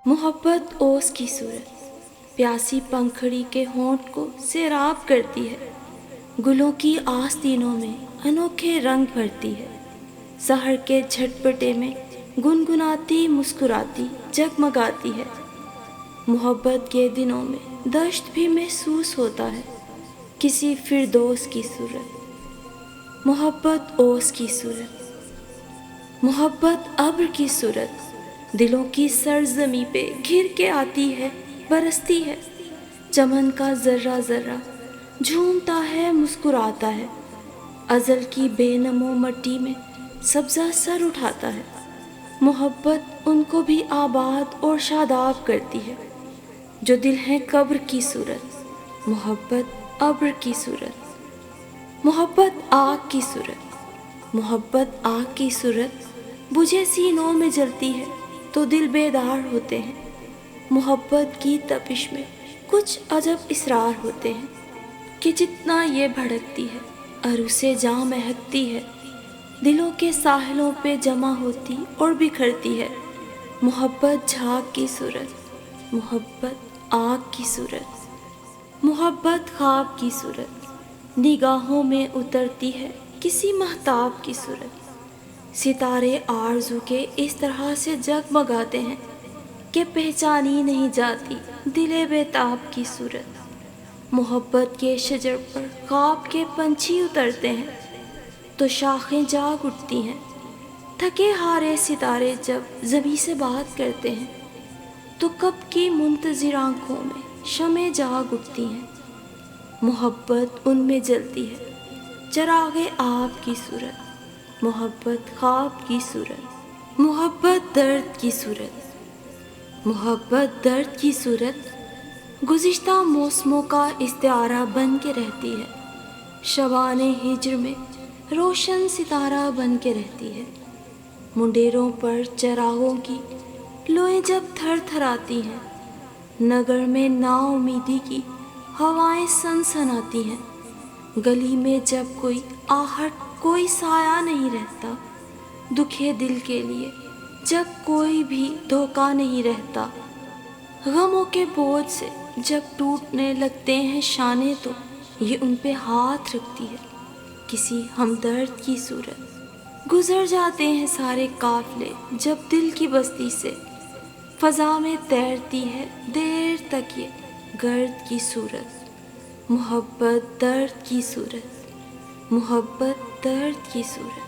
محبت اوس کی صورت پیاسی پنکھڑی کے ہونٹ کو سیراب کرتی ہے، گلوں کی آستینوں میں انوکھے رنگ بھرتی ہے، سحر کے جھٹپٹے میں گنگناتی مسکراتی جگمگاتی ہے۔ محبت کے دنوں میں دشت بھی محسوس ہوتا ہے، کسی فردوس کی صورت۔ محبت اوس کی صورت، محبت ابر کی صورت دلوں کی سرزمیں پہ گھر کے آتی ہے، برستی ہے، چمن کا ذرہ ذرہ جھومتا ہے، مسکراتا ہے، ازل کی بے نمو مٹی میں سبزہ سر اٹھاتا ہے۔ محبت ان کو بھی آباد اور شاداب کرتی ہے جو دل ہیں قبر کی صورت۔ محبت ابر کی صورت، محبت آگ کی صورت، محبت آگ کی صورت بجھے سینوں میں جلتی ہے تو دل بیدار ہوتے ہیں۔ محبت کی تپش میں کچھ عجب اسرار ہوتے ہیں کہ جتنا یہ بھڑکتی ہے عروسے جاں مہکتی ہے، دلوں کے ساحلوں پہ جمع ہوتی اور بکھرتی ہے۔ محبت جھاگ کی صورت، محبت آگ کی صورت، محبت خواب کی صورت نگاہوں میں اترتی ہے، کسی مہتاب کی صورت۔ ستارے آرزو کے اس طرح سے جگمگاتے ہیں کہ پہچانی نہیں جاتی دل بیتاب کی صورت۔ محبت کے شجر پر خواب کے پنچھی اترتے ہیں تو شاخیں جاگ اٹھتی ہیں، تھکے ہارے ستارے جب زمیں سے بات کرتے ہیں تو کب کی منتظر آنکھوں میں شمعیں جاگ اٹھتی ہیں۔ محبت ان میں جلتی ہے چراغ آب کی صورت۔ محبت خواب کی صورت، محبت درد کی صورت، محبت درد کی صورت گزشتہ موسموں کا استعارہ بن کے رہتی ہے، شبان ہجر میں روشن ستارہ بن کے رہتی ہے۔ منڈیروں پر چراغوں کی لوئیں جب تھر تھراتی ہیں، نگر میں نا امیدی کی ہوائیں سنسناتی ہیں، گلی میں جب کوئی آہٹ کوئی سایہ نہیں رہتا، دکھے دل کے لیے جب کوئی بھی دھوکہ نہیں رہتا، غموں کے بوجھ سے جب ٹوٹنے لگتے ہیں شانے تو یہ ان پہ ہاتھ رکھتی ہے، کسی ہمدرد کی صورت۔ گزر جاتے ہیں سارے قافلے جب دل کی بستی سے، فضا میں تیرتی ہے دیر تک یہ گرد کی صورت۔ محبت درد کی صورت، محبت درد کی صورت۔